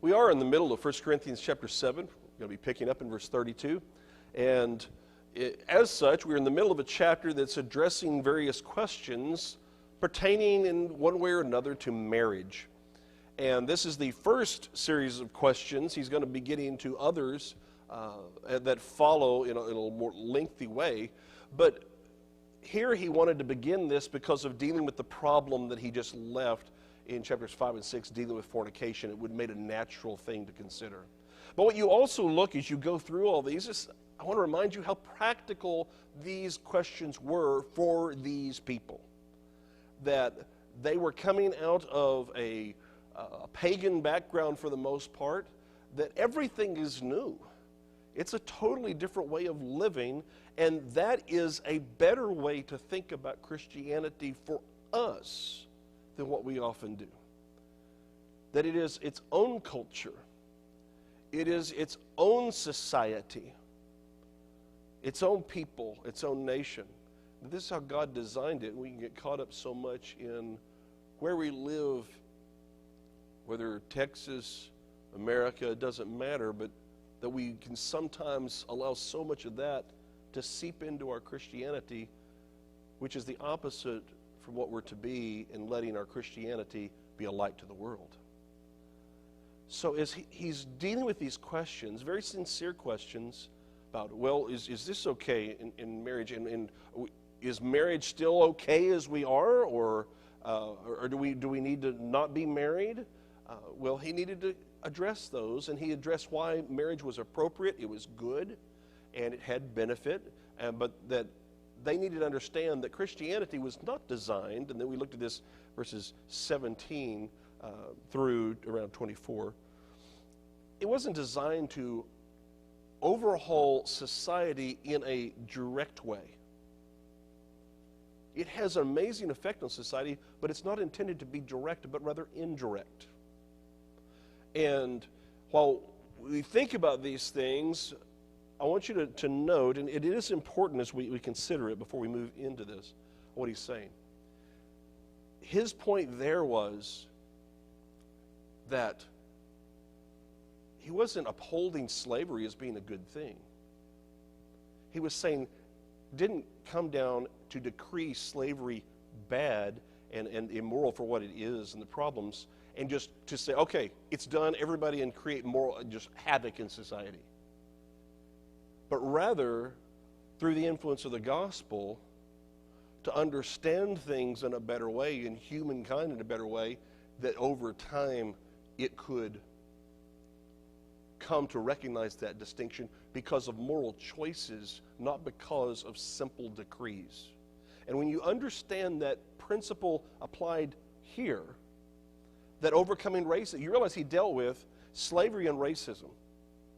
We are in the middle of 1 Corinthians chapter 7. We're going to be picking up in verse 32. And as such, we're in the middle of a chapter that's addressing various questions pertaining in one way or another to marriage. And this is the first series of questions. He's going to be getting into others that follow in a more lengthy way. But here he wanted to begin this because of dealing with the problem that he just left in chapters 5 and 6, dealing with fornication. It would have made a natural thing to consider. But what you also look as you go through all these is, I want to remind you how practical these questions were for these people. That they were coming out of a pagan background for the most part, that everything is new. It's a totally different way of living, and that is a better way to think about Christianity for us than what we often do. That it is its own culture. It is its own society, its own people, its own nation. This is how God designed it. We can get caught up so much in where we live, whether Texas, America, it doesn't matter, but that we can sometimes allow so much of that to seep into our Christianity, which is the opposite from what we're to be in letting our Christianity be a light to the world. So as he's dealing with these questions, very sincere questions about, well, is this okay in marriage? And is marriage still okay as we are? Or do we need to not be married? Well, he needed to address those, and he addressed why marriage was appropriate, it was good, and it had benefit, but that they needed to understand that Christianity was not designed, and then we looked at this verses 17 through around 24. It wasn't designed to overhaul society in a direct way. It has an amazing effect on society, but it's not intended to be direct, but rather indirect. And while we think about these things, I want you to note, and it is important as we consider it before we move into this, what he's saying. His point there was that he wasn't upholding slavery as being a good thing. He was saying, didn't come down to decree slavery bad and immoral for what it is and the problems, and just to say, okay, it's done, everybody, and create moral, just havoc in society. But rather, through the influence of the gospel, to understand things in a better way, and humankind in a better way, that over time it could come to recognize that distinction because of moral choices, not because of simple decrees. And when you understand that principle applied here, that overcoming racism, you realize he dealt with slavery and racism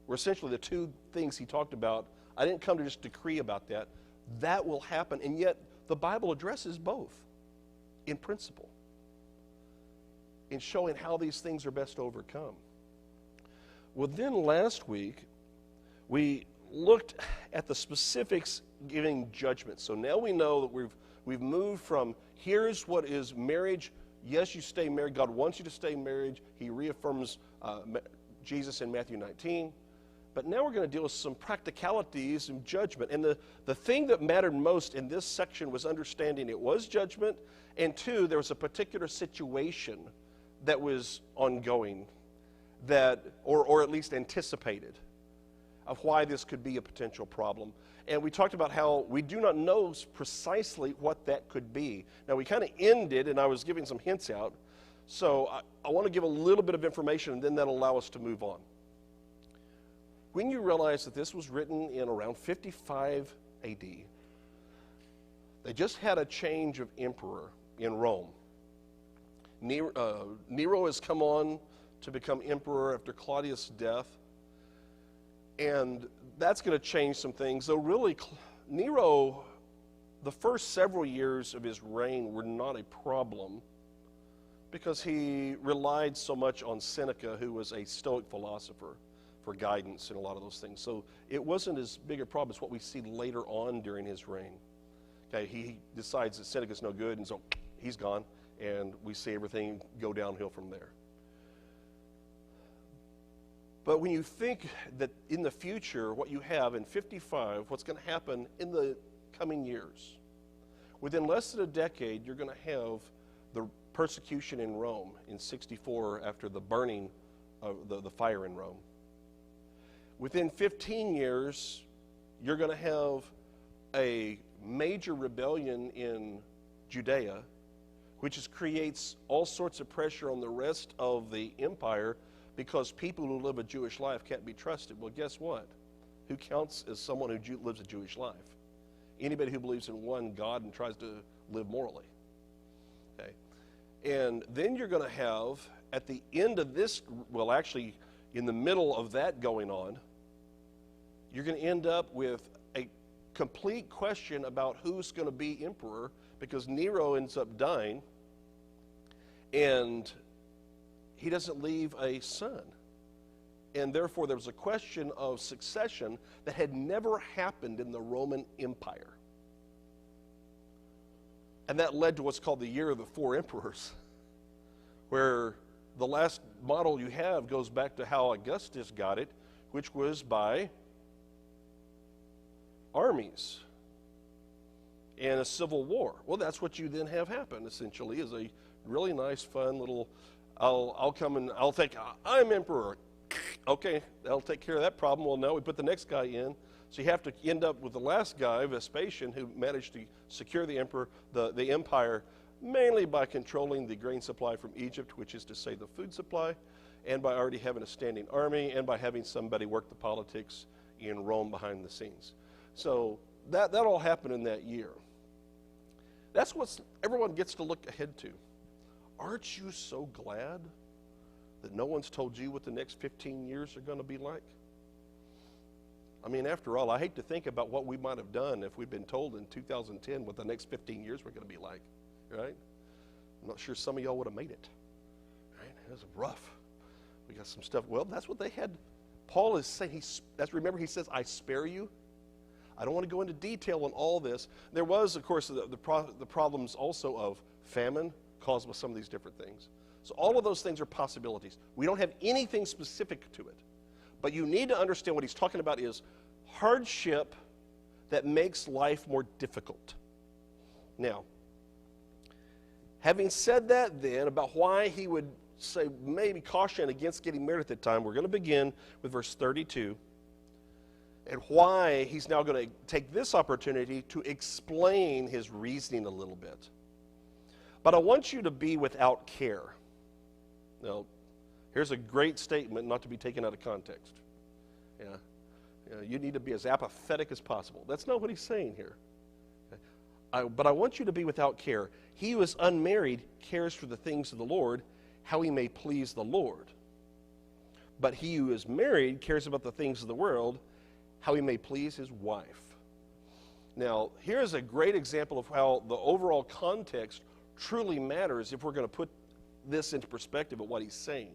were essentially the two things he talked about. I didn't come to just decree about that. That will happen, and yet the Bible addresses both in principle, in showing how these things are best overcome. Well, then last week, we looked at the specifics giving judgment. So now we know that we've moved from here's what is marriage. Yes, you stay married. God wants you to stay married. He reaffirms Jesus in Matthew 19. But now we're going to deal with some practicalities and judgment. And the thing that mattered most in this section was understanding it was judgment, and two, there was a particular situation that was ongoing, that or at least anticipated, of why this could be a potential problem. And we talked about how we do not know precisely what that could be. Now, we kind of ended, and I was giving some hints out, so I want to give a little bit of information, and then that'll allow us to move on. When you realize that this was written in around 55 AD, they just had a change of emperor in Rome. Nero has come on to become emperor after Claudius' death, and that's going to change some things. Though really, Nero, the first several years of his reign were not a problem because he relied so much on Seneca, who was a Stoic philosopher, for guidance and a lot of those things. So it wasn't as big a problem as what we see later on during his reign. Okay, he decides that Seneca's no good, and so he's gone, and we see everything go downhill from there. But when you think that in the future, what you have in 55, what's going to happen in the coming years, within less than a decade, you're going to have the persecution in Rome in 64 after the burning of the fire in Rome. Within 15 years, you're going to have a major rebellion in Judea, which creates all sorts of pressure on the rest of the empire because people who live a Jewish life can't be trusted. Well, guess what? Who counts as someone who lives a Jewish life? Anybody who believes in one God and tries to live morally. Okay? And then you're going to have, at the end of this, well, actually, in the middle of that going on, you're going to end up with a complete question about who's going to be emperor, because Nero ends up dying, and he doesn't leave a son. And therefore, there was a question of succession that had never happened in the Roman Empire. And that led to what's called the Year of the Four Emperors, where the last model you have goes back to how Augustus got it, which was by armies and a civil war. Well, that's what you then have happen, essentially, is a really nice, fun little, I'm emperor. Okay, that'll take care of that problem. Well, now we put the next guy in. So you have to end up with the last guy, Vespasian, who managed to secure the empire, mainly by controlling the grain supply from Egypt, which is to say the food supply, and by already having a standing army, and by having somebody work the politics in Rome behind the scenes. So that all happened in that year. That's what everyone gets to look ahead to. Aren't you so glad that no one's told you what the next 15 years are going to be like? I mean, after all, I hate to think about what we might have done if we'd been told in 2010 what the next 15 years were going to be like, right? I'm not sure some of y'all would have made it, right? It was rough. We got some stuff. Well, that's what they had. Paul is saying, remember he says, I spare you. I don't want to go into detail on all this. There was, of course, the problems also of famine caused by some of these different things. So all of those things are possibilities. We don't have anything specific to it. But you need to understand what he's talking about is hardship that makes life more difficult. Now, having said that then, about why he would say maybe caution against getting married at that time, we're going to begin with verse 32. And why he's now going to take this opportunity to explain his reasoning a little bit. But I want you to be without care. Now, here's a great statement not to be taken out of context. You need to be as apathetic as possible. That's not what he's saying here. But I want you to be without care. He who is unmarried cares for the things of the Lord, how he may please the Lord. But he who is married cares about the things of the world, how he may please his wife. Now, here's a great example of how the overall context truly matters if we're going to put this into perspective of what he's saying.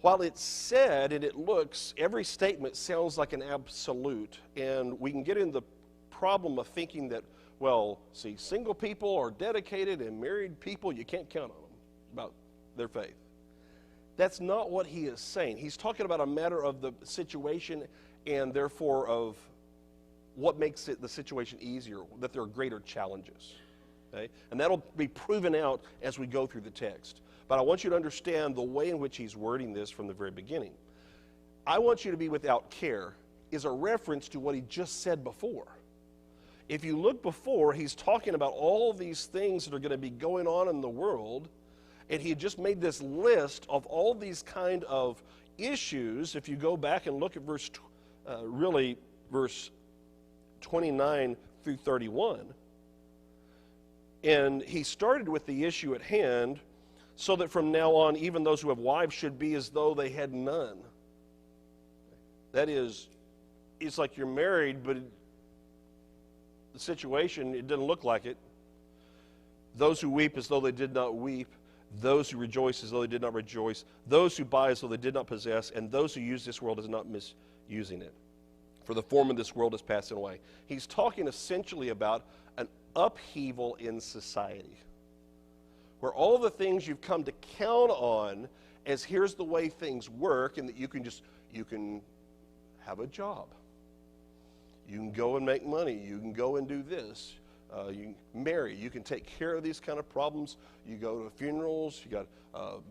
While it's said and it looks, every statement sounds like an absolute, and we can get in the problem of thinking that, well, see, single people are dedicated and married people, you can't count on them about their faith. That's not what he is saying. He's talking about a matter of the situation and therefore of what makes the situation easier, that there are greater challenges. Okay? And that'll be proven out as we go through the text. But I want you to understand the way in which he's wording this from the very beginning. I want you to be without care is a reference to what he just said before. If you look before, he's talking about all these things that are going to be going on in the world, and he had just made this list of all these kind of issues. If you go back and look at verse 29 through 31, and he started with the issue at hand, so that from now on, even those who have wives should be as though they had none. That is, it's like you're married, but the situation, it doesn't look like it. Those who weep as though they did not weep, those who rejoice as though they did not rejoice, those who buy as though they did not possess, and those who use this world as not misusing it. For the form of this world is passing away. He's talking essentially about an upheaval in society, where all the things you've come to count on as here's the way things work, and that you can have a job. You can go and make money. You can go and do this. You can marry. You can take care of these kind of problems. You go to funerals. You got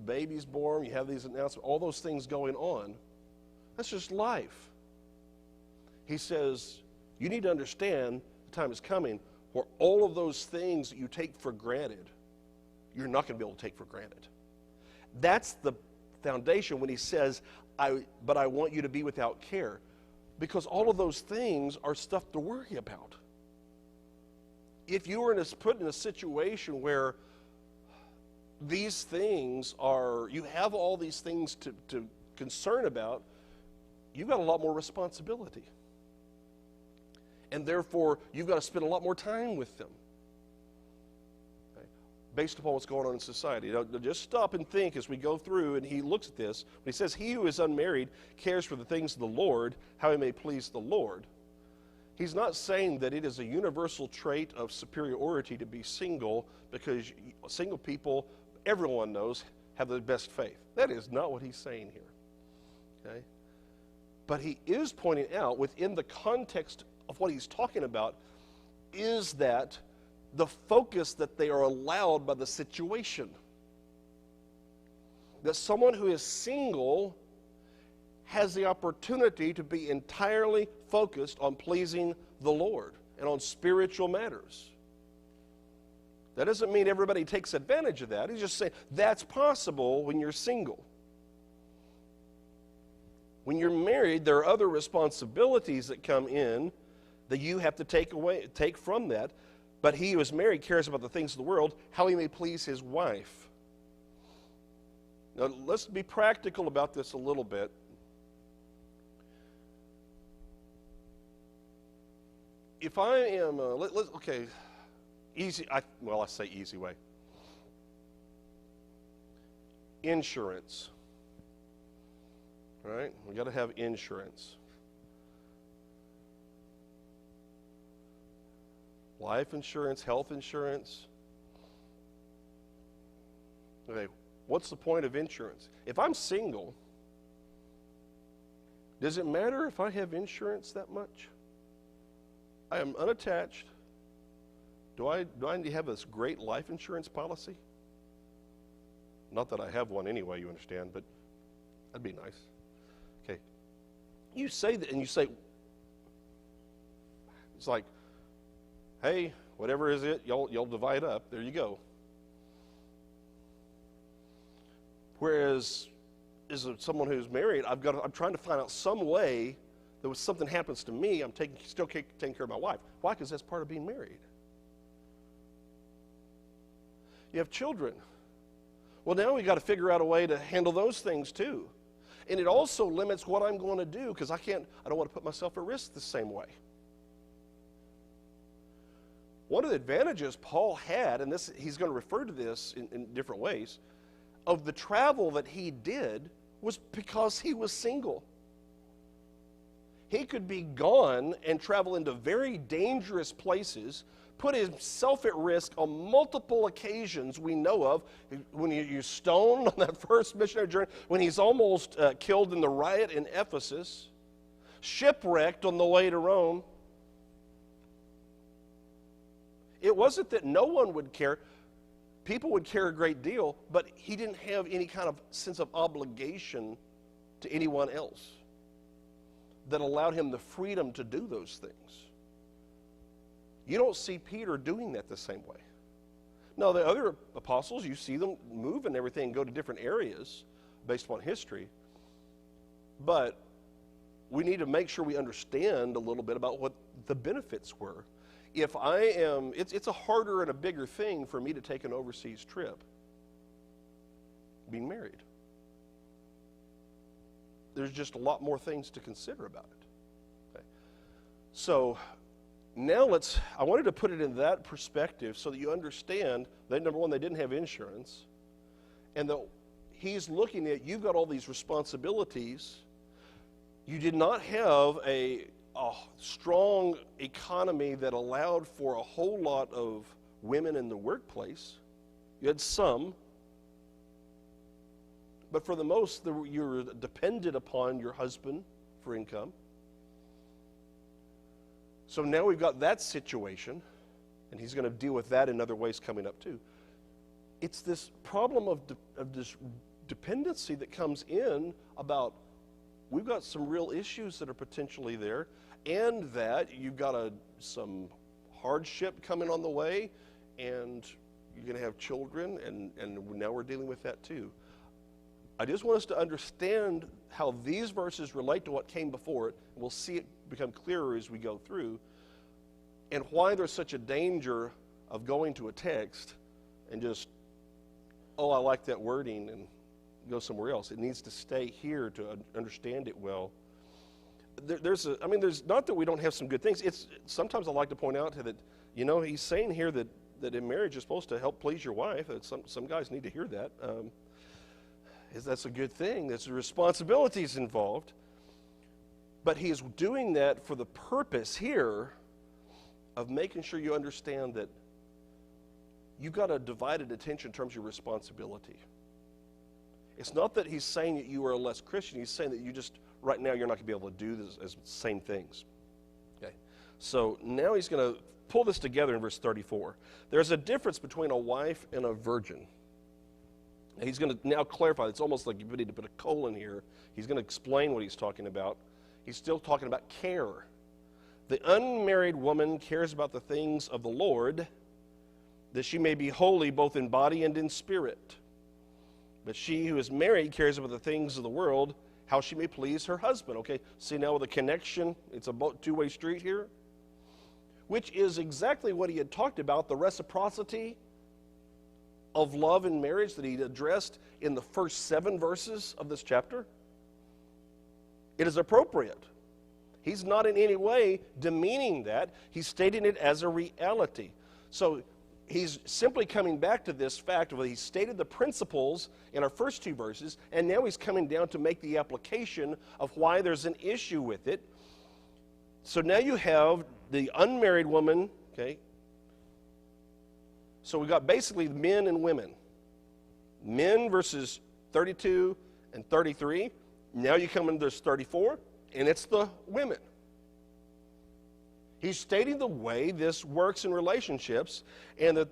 babies born. You have these announcements. All those things going on. That's just life. He says, you need to understand the time is coming where all of those things that you take for granted, you're not going to be able to take for granted. That's the foundation when he says, but I want you to be without care. Because all of those things are stuff to worry about. If you were put in a situation where these things you have all these things to concern about, you've got a lot more responsibility. And therefore, you've got to spend a lot more time with them. Okay? Based upon what's going on in society. Now, just stop and think as we go through, and he looks at this. He says, he who is unmarried cares for the things of the Lord, how he may please the Lord. He's not saying that it is a universal trait of superiority to be single, because single people, everyone knows, have the best faith. That is not what he's saying here. Okay? But he is pointing out, within the context of what he's talking about, is that the focus that they are allowed by the situation. That someone who is single has the opportunity to be entirely focused on pleasing the Lord and on spiritual matters. That doesn't mean everybody takes advantage of that. He's just saying that's possible when you're single. When you're married, there are other responsibilities that come in that you have to take from that. But he who is married cares about the things of the world, how he may please his wife. Now, let's be practical about this a little bit. If I am, easy, I say easy way. Insurance. All right? We got to have insurance. Life insurance, health insurance. Okay, what's the point of insurance? If I'm single, does it matter if I have insurance that much? I am unattached. Do I need to have this great life insurance policy? Not that I have one anyway, you understand, but that'd be nice. Okay. You say that, and you say, it's like, hey, whatever is it, y'all divide up. There you go. Whereas, as someone who's married, I'm trying to find out some way that when something happens to me, I'm still taking care of my wife. Why? Because that's part of being married. You have children. Well, now we've got to figure out a way to handle those things too. And it also limits what I'm going to do, because I don't want to put myself at risk the same way. One of the advantages Paul had, and he's going to refer to this in different ways, of the travel that he did was because he was single. He could be gone and travel into very dangerous places, put himself at risk on multiple occasions we know of. When you're stoned on that first missionary journey, when he's almost killed in the riot in Ephesus, shipwrecked on the way to Rome. It wasn't that no one would care. People would care a great deal, but he didn't have any kind of sense of obligation to anyone else that allowed him the freedom to do those things. You don't see Peter doing that the same way. Now, the other apostles, you see them move and everything, go to different areas based upon history. But we need to make sure we understand a little bit about what the benefits were. If I am, it's a harder and a bigger thing for me to take an overseas trip being married. There's just a lot more things to consider about it. Okay. So now I wanted to put it in that perspective so that you understand that, number one, they didn't have insurance, and that he's looking at, you've got all these responsibilities. You did not have a strong economy that allowed for a whole lot of women in the workplace. You had some, but for the most, you're dependent upon your husband for income. So now we've got that situation, and he's going to deal with that in other ways coming up too. It's this problem of this dependency that comes in about we've got some real issues that are potentially there, and that you've got some hardship coming on the way, and you're going to have children, and now we're dealing with that too. I just want us to understand how these verses relate to what came before it. We'll see it become clearer as we go through, and why there's such a danger of going to a text and just, oh, I like that wording, and go somewhere else. It needs to stay here to understand it well. There's not that we don't have some good things. It's sometimes I like to point out that, he's saying here that in marriage you're supposed to help please your wife. Some guys need to hear that. That's a good thing. There's responsibilities involved. But he is doing that for the purpose here of making sure you understand that you've got a divided attention in terms of your responsibility. It's not that he's saying that you are less Christian. He's saying that you just, right now, you're not going to be able to do the same things. Okay. So now he's going to pull this together in verse 34. There's a difference between a wife and a virgin. And he's going to now clarify. It's almost like you need to put a colon here. He's going to explain what he's talking about. He's still talking about care. The unmarried woman cares about the things of the Lord, that she may be holy both in body and in spirit. But she who is married cares about the things of the world, how she may please her husband. Okay, see now with the connection, it's a two-way street here, which is exactly what he had talked about, the reciprocity of love in marriage that he addressed in the first 7 verses of this chapter. It is appropriate. He's not in any way demeaning that. He's stating it as a reality. So he's simply coming back to this fact where he stated the principles in our first 2 verses, and now he's coming down to make the application of why there's an issue with it. So now you have the unmarried woman, okay? So we got basically men and women. Men verses 32 and 33. Now you come into verse 34, and it's the women. He's stating the way this works in relationships, and that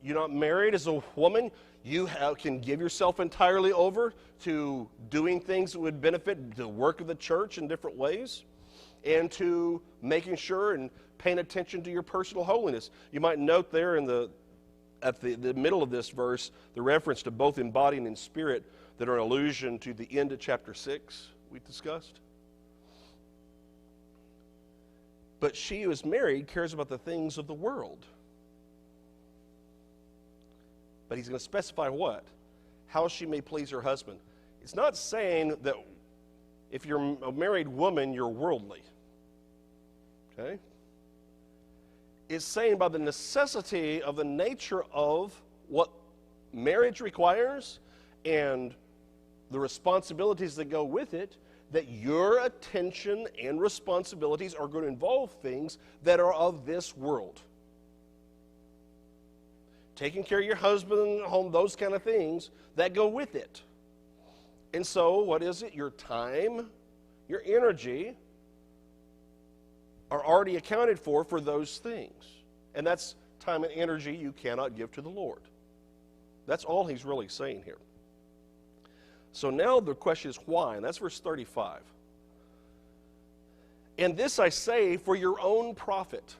you're not married as a woman. You can give yourself entirely over to doing things that would benefit the work of the church in different ways, and to making sure and paying attention to your personal holiness. You might note there at the middle of this verse the reference to both in body and in spirit that are an allusion to the end of chapter 6 we discussed. But she who is married cares about the things of the world. But he's going to specify what? How she may please her husband. It's not saying that if you're a married woman, you're worldly. Okay? It's saying by the necessity of the nature of what marriage requires and the responsibilities that go with it, that your attention and responsibilities are going to involve things that are of this world. Taking care of your husband, home, those kind of things that go with it. And so, what is it? Your time, your energy are already accounted for those things. And that's time and energy you cannot give to the Lord. That's all he's really saying here. So now the question is why, and that's verse 35. And this I say for your own profit.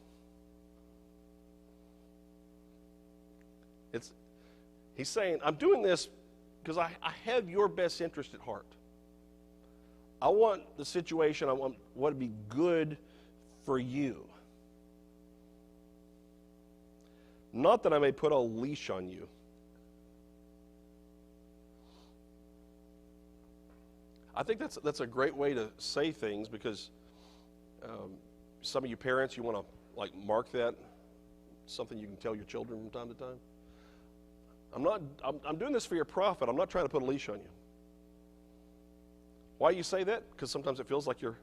He's saying, I'm doing this because I have your best interest at heart. I want the situation, I want to be good for you. Not that I may put a leash on you. I think that's a great way to say things, because some of you parents, you want to mark that, something you can tell your children from time to time. I'm doing this for your profit. I'm not trying to put a leash on you. Why you say that? Because sometimes it feels like your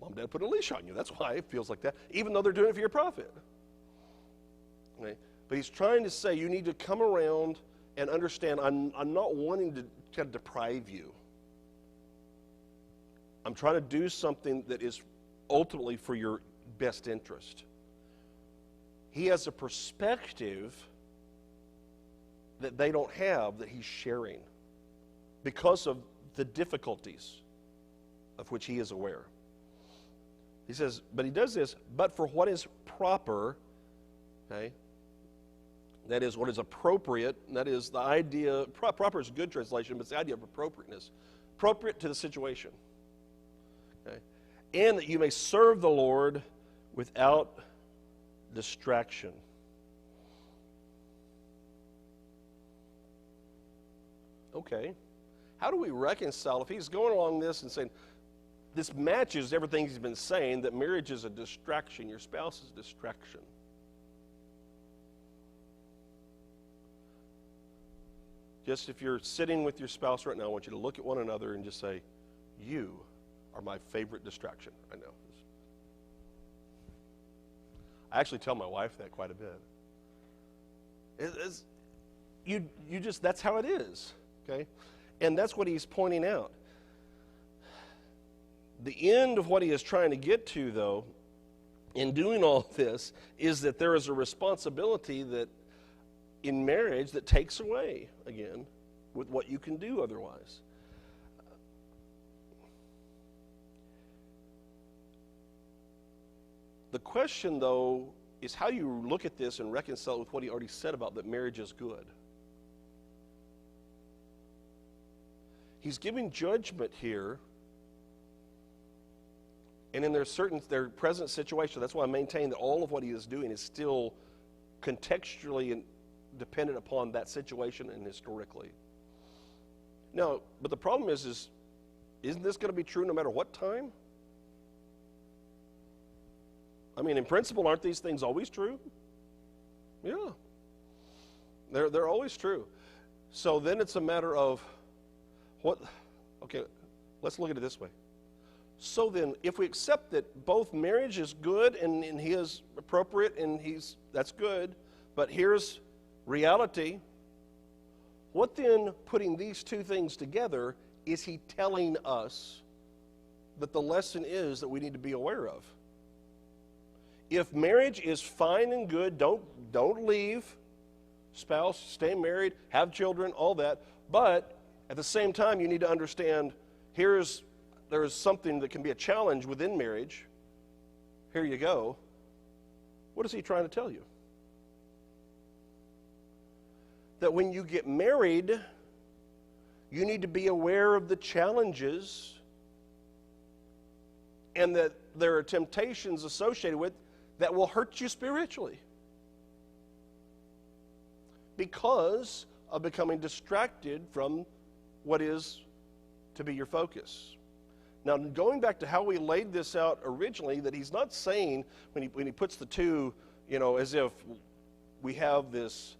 mom and dad put a leash on you. That's why it feels like that, even though they're doing it for your profit. Okay? But he's trying to say you need to come around and understand I'm not wanting to kind of deprive you. I'm trying to do something that is ultimately for your best interest. He has a perspective that they don't have that he's sharing because of the difficulties of which he is aware. He says, but he does this, but for what is proper, okay? That is what is appropriate, and that is the idea, proper is a good translation, but it's the idea of appropriateness. Appropriate to the situation. Okay? And that you may serve the Lord without distraction. Okay. How do we reconcile if he's going along this and saying, this matches everything he's been saying, that marriage is a distraction, your spouse is a distraction. Just if you're sitting with your spouse right now, I want you to look at one another and just say, you are my favorite distraction. I know. I actually tell my wife that quite a bit. You just, that's how it is, okay? And that's what he's pointing out. The end of what he is trying to get to, though, in doing all this, is that there is a responsibility that in marriage that takes away, again, with what you can do otherwise. The question, though, is how you look at this and reconcile it with what he already said about that marriage is good. He's giving judgment here, and in their present situation, that's why I maintain that all of what he is doing is still contextually and dependent upon that situation and historically. Now, but the problem is isn't this going to be true no matter what time? I mean, in principle, aren't these things always true? Yeah. They're always true. So then it's a matter of okay, let's look at it this way. So then, if we accept that both marriage is good and he is appropriate and that's good, but here's reality, what then, putting these two things together, is he telling us that the lesson is that we need to be aware of? If marriage is fine and good, don't leave, spouse, stay married, have children, all that, but at the same time, you need to understand there is something that can be a challenge within marriage. Here you go. What is he trying to tell you? That when you get married, you need to be aware of the challenges and that there are temptations associated with that will hurt you spiritually because of becoming distracted from what is to be your focus. Now, going back to how we laid this out originally, that he's not saying, when he puts the two, as if we have this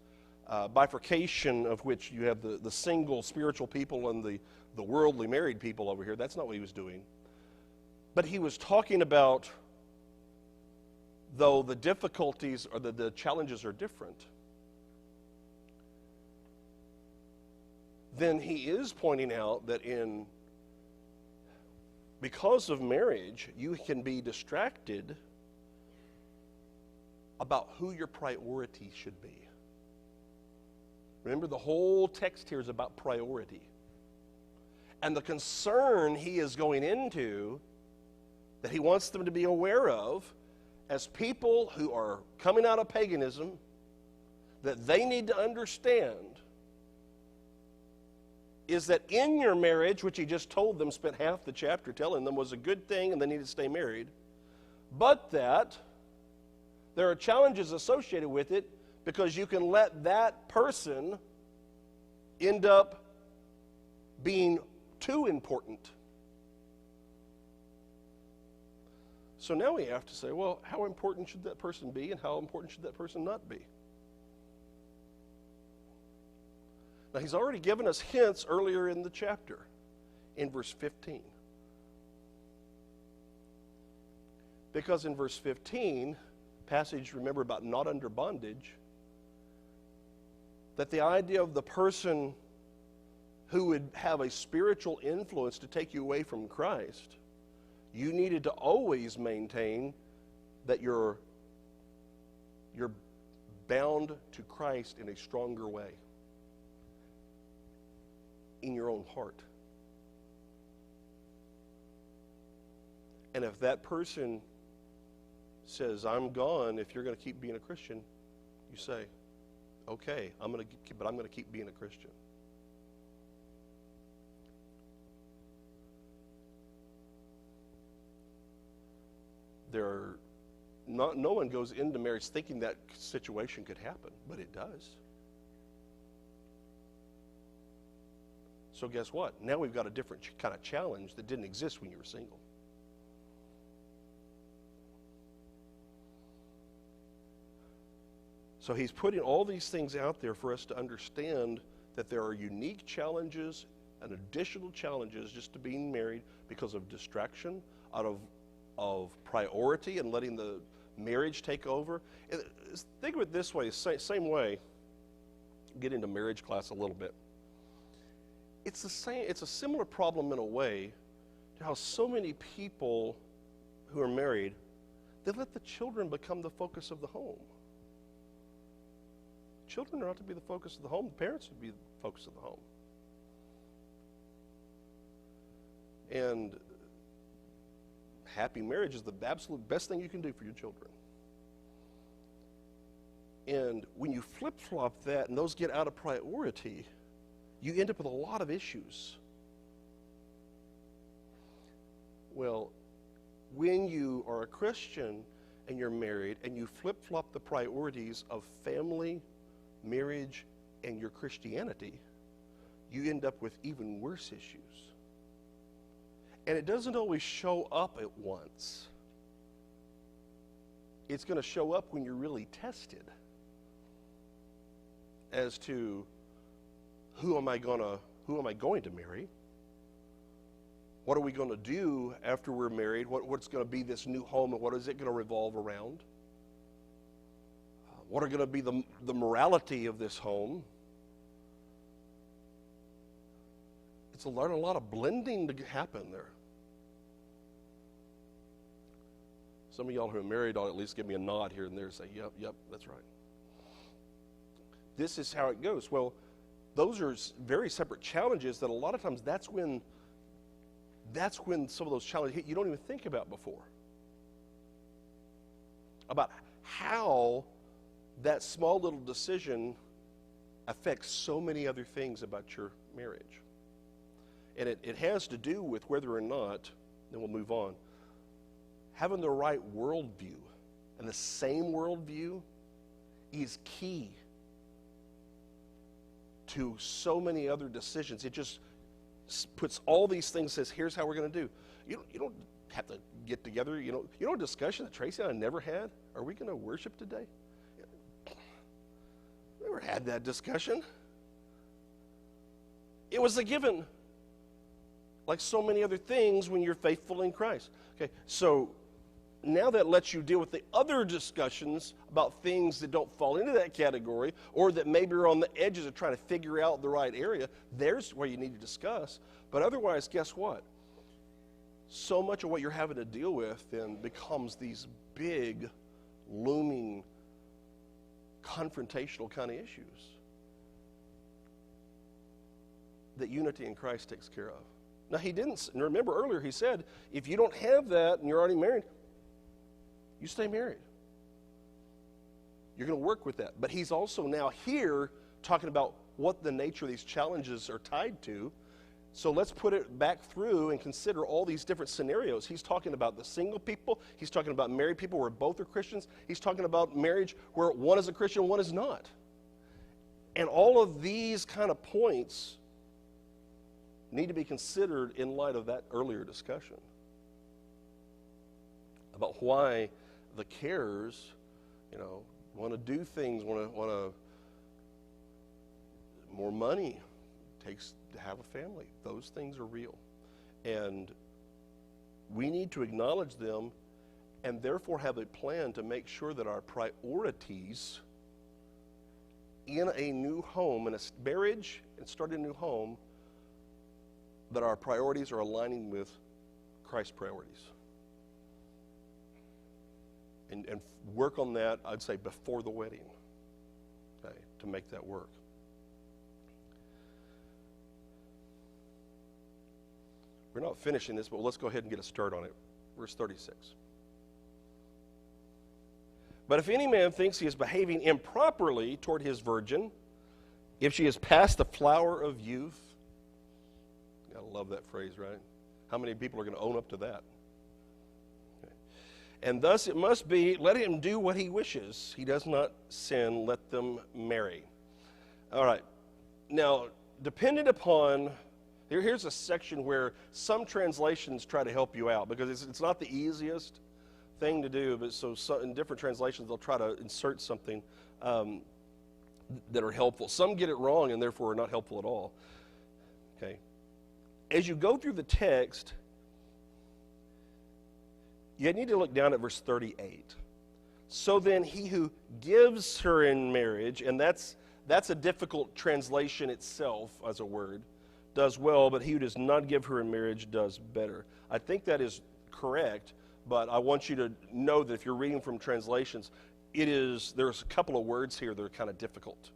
bifurcation of which you have the single spiritual people and the worldly married people over here. That's not what he was doing. But he was talking about, though the difficulties or the challenges are different, then he is pointing out that because of marriage, you can be distracted about who your priority should be. Remember, the whole text here is about priority. And the concern he is going into, that he wants them to be aware of, as people who are coming out of paganism, that they need to understand is that in your marriage, which he just told them, spent half the chapter telling them was a good thing and they need to stay married, but that there are challenges associated with it because you can let that person end up being too important. So now we have to say, well, how important should that person be and how important should that person not be? Now, he's already given us hints earlier in the chapter, in verse 15. Because in verse 15, passage, remember, about not under bondage, that the idea of the person who would have a spiritual influence to take you away from Christ, you needed to always maintain that you're bound to Christ in a stronger way in your own heart. And if that person says, I'm gone, if you're going to keep being a Christian, you say, okay, I'm going to keep being a Christian. No one goes into marriage thinking that situation could happen, but it does. So guess what? Now we've got a different kind of challenge that didn't exist when you were single. So he's putting all these things out there for us to understand that there are unique challenges and additional challenges just to being married because of distraction, out of priority and letting the marriage take over. Think of it this way, same way, get into marriage class a little bit. It's a similar problem in a way to how so many people who are married, they let the children become the focus of the home. Children are not to be the focus of the home. The parents would be the focus of the home. And happy marriage is the absolute best thing you can do for your children. And when you flip-flop that and those get out of priority, you end up with a lot of issues. Well, when you are a Christian and you're married and you flip-flop the priorities of family, marriage, and your Christianity, you end up with even worse issues. And it doesn't always show up at once. It's going to show up when you're really tested as to who am I going to marry? What are we going to do after we're married? What's going to be this new home, and what is it going to revolve around? What are going to be the morality of this home? It's a lot of blending to happen there. Some of y'all who are married ought at least give me a nod here and there and say, yep, that's right. This is how it goes. Well, those are very separate challenges that a lot of times that's when some of those challenges hit you don't even think about before. About how that small little decision affects so many other things about your marriage. And it has to do with whether or not, then we'll move on, having the right worldview. And the same worldview is key to so many other decisions. It just puts all these things, says, here's how we're going to do. You don't have to get together. You know a discussion that Tracy and I never had? Are we going to worship today? Never had that discussion. It was a given. Like so many other things when you're faithful in Christ. Okay, so now that lets you deal with the other discussions about things that don't fall into that category or that maybe are on the edges of trying to figure out the right area. There's where you need to discuss. But otherwise, guess what? So much of what you're having to deal with then becomes these big, looming, confrontational kind of issues that unity in Christ takes care of. Now, he didn't, remember earlier he said, if you don't have that and you're already married, you stay married. You're going to work with that. But he's also now here talking about what the nature of these challenges are tied to. So let's put it back through and consider all these different scenarios. He's talking about the single people. He's talking about married people where both are Christians. He's talking about marriage where one is a Christian, one is not. And all of these kind of points need to be considered in light of that earlier discussion about why the cares, want to do things, want to more money takes to have a family. Those things are real, and we need to acknowledge them, and therefore have a plan to make sure that our priorities in a new home, in a marriage, and starting a new home, that our priorities are aligning with Christ's priorities. And work on that, I'd say, before the wedding, okay, to make that work. We're not finishing this, but let's go ahead and get a start on it. Verse 36. But if any man thinks he is behaving improperly toward his virgin, if she is past the flower of youth, I love that phrase, right? How many people are going to own up to that? Okay. And thus it must be, let him do what he wishes. He does not sin, let them marry. All right. Now, dependent upon, here's a section where some translations try to help you out, because it's not the easiest thing to do, but so in different translations they'll try to insert something that are helpful. Some get it wrong and therefore are not helpful at all. Okay. As you go through the text, you need to look down at verse 38. So then he who gives her in marriage, and that's a difficult translation itself as a word, does well, but he who does not give her in marriage does better. I think that is correct, but I want you to know that if you're reading from translations, there's a couple of words here that are kind of difficult.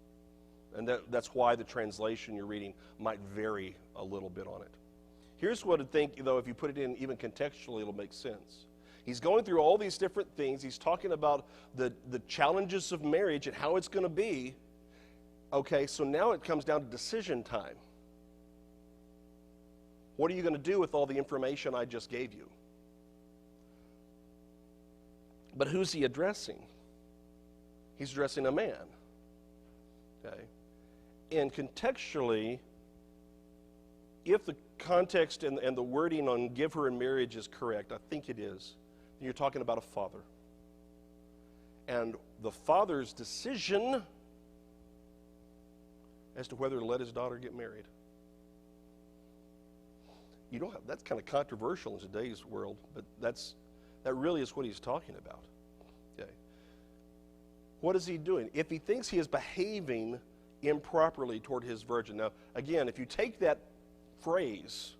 And that's why the translation you're reading might vary a little bit on it. Here's what I think, though, if you put it in even contextually, it'll make sense. He's going through all these different things. He's talking about the challenges of marriage and how it's going to be. Okay, so now it comes down to decision time. What are you going to do with all the information I just gave you? But who's he addressing? He's addressing a man. Okay? And contextually, if the context and the wording on give her in marriage is correct, I think it is, then you're talking about a father. And the father's decision as to whether to let his daughter get married. That's kind of controversial in today's world, but that really is what he's talking about. Okay. What is he doing? If he thinks he is behaving improperly toward his virgin. Now, again, if you take that phrase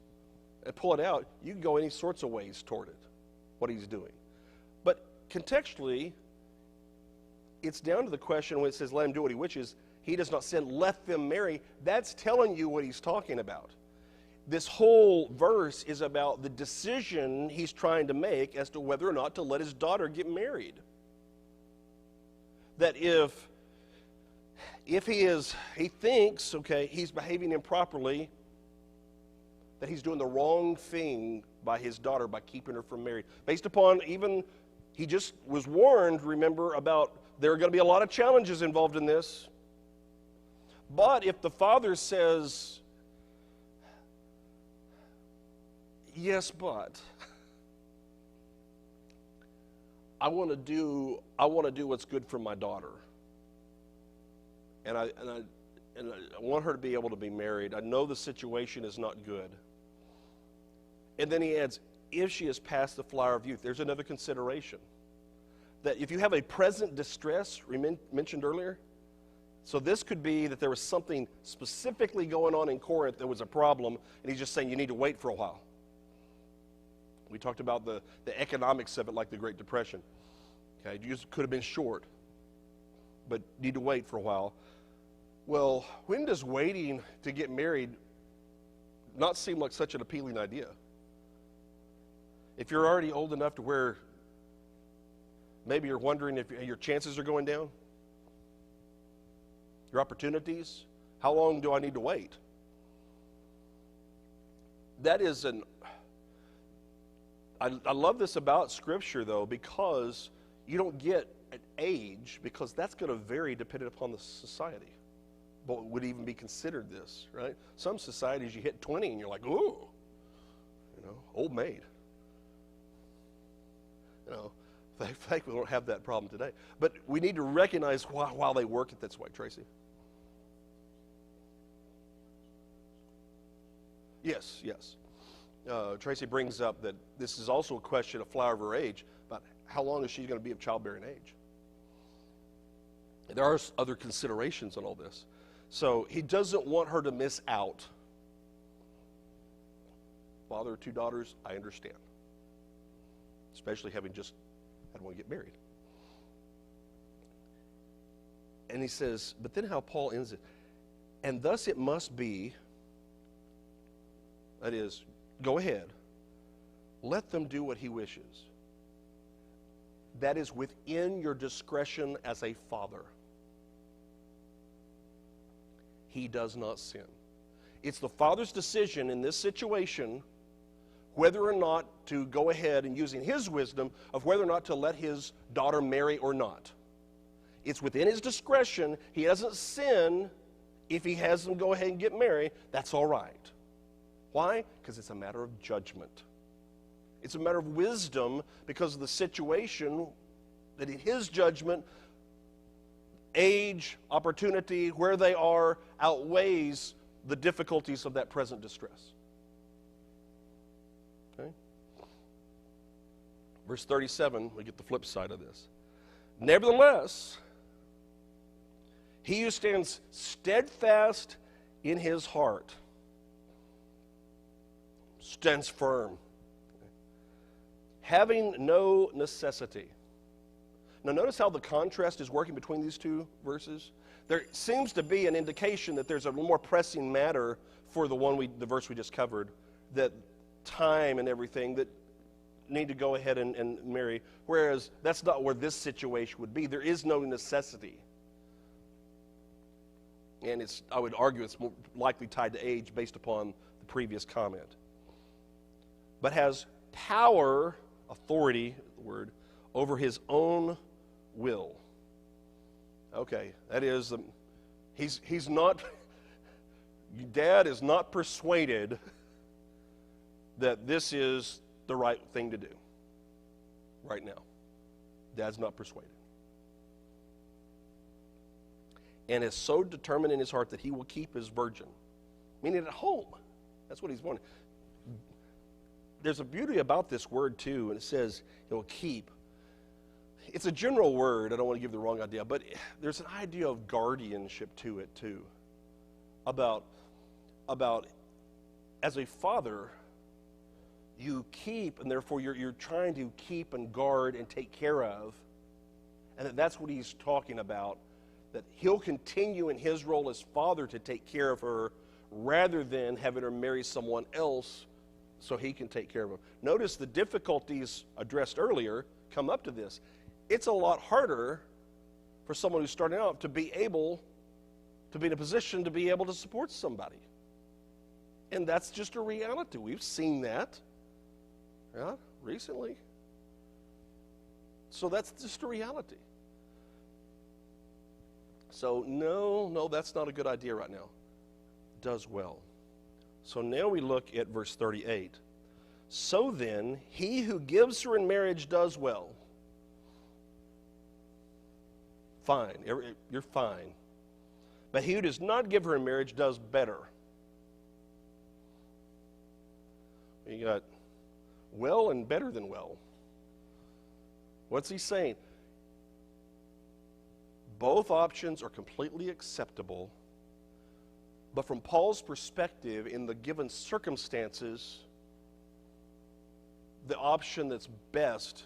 and pull it out, you can go any sorts of ways toward it, what he's doing. But contextually, it's down to the question when it says, let him do what he wishes, he does not sin, let them marry. That's telling you what he's talking about. This whole verse is about the decision he's trying to make as to whether or not to let his daughter get married. That if he thinks, okay, he's behaving improperly, that he's doing the wrong thing by his daughter by keeping her from marriage. Based upon he just was warned, remember, about there are going to be a lot of challenges involved in this. But if the father says, yes, but I want to do what's good for my daughter, and I want her to be able to be married. I know the situation is not good. And then he adds, if she is past the flower of youth, there's another consideration. That if you have a present distress, mentioned earlier, so this could be that there was something specifically going on in Corinth that was a problem, and he's just saying you need to wait for a while. We talked about the economics of it, like the Great Depression. Okay, you could have been short, but need to wait for a while. Well, when does waiting to get married not seem like such an appealing idea? If you're already old enough to where maybe you're wondering if your chances are going down, your opportunities, how long do I need to wait? That is I love this about Scripture, though, because you don't get an age, because that's going to vary depending upon the society. What would even be considered this, right? Some societies you hit 20 and you're like, ooh, old maid. Thankfully we don't have that problem today. But we need to recognize while they work it this way. Tracy? Yes. Tracy brings up that this is also a question of flower of her age, about how long is she going to be of childbearing age. There are other considerations on all this. So he doesn't want her to miss out. Father of 2 daughters, I understand. Especially having just had one get married. And he says, but then how Paul ends it. And thus it must be, that is, go ahead. Let them do what he wishes. That is within your discretion as a father. He does not sin. It's the father's decision in this situation whether or not to go ahead and using his wisdom of whether or not to let his daughter marry or not. It's within his discretion. He doesn't sin if he has them go ahead and get married. That's all right. Why? Because it's a matter of judgment. It's a matter of wisdom because of the situation that in his judgment, age, opportunity, where they are, outweighs the difficulties of that present distress. Okay? Verse 37, we get the flip side of this. Nevertheless, he who stands steadfast in his heart stands firm, having no necessity. Now notice how the contrast is working between these two verses. There seems to be an indication that there's a more pressing matter for the verse we just covered, that time and everything that need to go ahead and marry, whereas that's not where this situation would be. There is no necessity. And I would argue it's more likely tied to age based upon the previous comment. But has power, authority, the word, over his own will. Okay, that is, he's not, Dad is not persuaded that this is the right thing to do right now. Dad's not persuaded. And is so determined in his heart that he will keep his virgin, meaning at home. That's what he's wanting. There's a beauty about this word too, and it says he'll keep. It's a general word. I don't want to give the wrong idea, but there's an idea of guardianship to it too. About as a father, you keep, and therefore you're trying to keep and guard and take care of, and that's what he's talking about. That he'll continue in his role as father to take care of her rather than having her marry someone else so he can take care of her. Notice the difficulties addressed earlier come up to this. It's a lot harder for someone who's starting out to be able to be in a position to be able to support somebody. And that's just a reality. We've seen that recently. So that's just a reality. So no, that's not a good idea right now. Does well. So now we look at verse 38. So then, he who gives her in marriage does well. Fine, you're fine. But he who does not give her in marriage does better. You got well and better than well. What's he saying? Both options are completely acceptable, but from Paul's perspective, in the given circumstances, the option that's best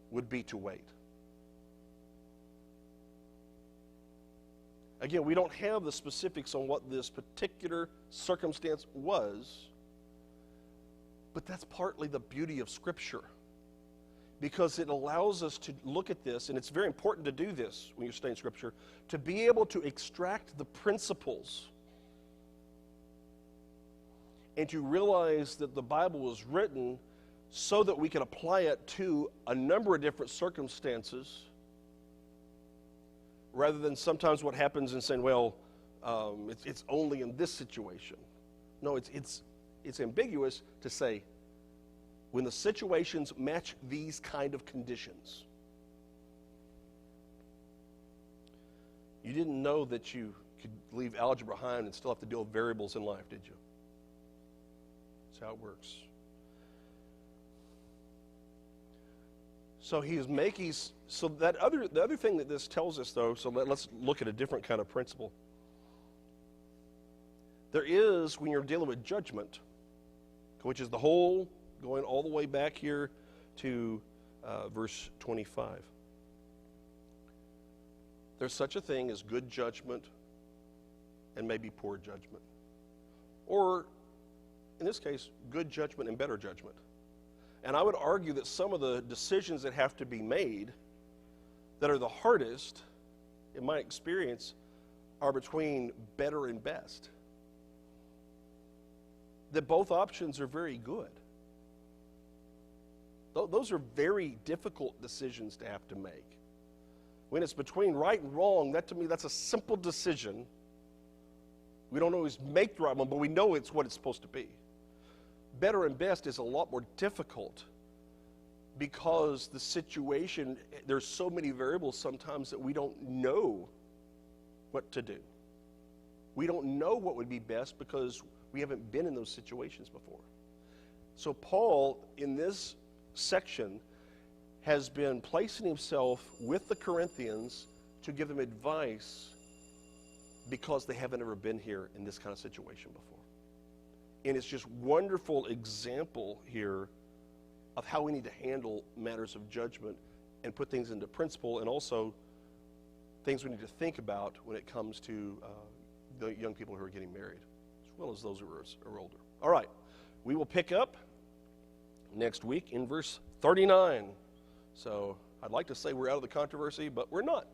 would be to wait. Again, we don't have the specifics on what this particular circumstance was, but that's partly the beauty of Scripture. Because it allows us to look at this, and it's very important to do this when you're studying Scripture, to be able to extract the principles and to realize that the Bible was written so that we can apply it to a number of different circumstances rather than sometimes what happens in saying, well, it's only in this situation. No, it's ambiguous to say, when the situations match these kind of conditions. You didn't know that you could leave algebra behind and still have to deal with variables in life, did you? That's how it works. So the other thing that this tells us, though, so let's look at a different kind of principle. There is, when you're dealing with judgment, which is the whole, going all the way back here to verse 25. There's such a thing as good judgment and maybe poor judgment. Or, in this case, good judgment and better judgment. And I would argue that some of the decisions that have to be made that are the hardest, in my experience, are between better and best. That both options are very good. Those are very difficult decisions to have to make. When it's between right and wrong, that to me, that's a simple decision. We don't always make the right one, but we know it's what it's supposed to be. Better and best is a lot more difficult because the situation, there's so many variables sometimes that we don't know what to do. We don't know what would be best because we haven't been in those situations before. So Paul, in this section, has been placing himself with the Corinthians to give them advice because they haven't ever been here in this kind of situation before. And it's just wonderful example here of how we need to handle matters of judgment and put things into principle, and also things we need to think about when it comes to the young people who are getting married, as well as those who are older. All right, we will pick up next week in verse 39. So I'd like to say we're out of the controversy, but we're not.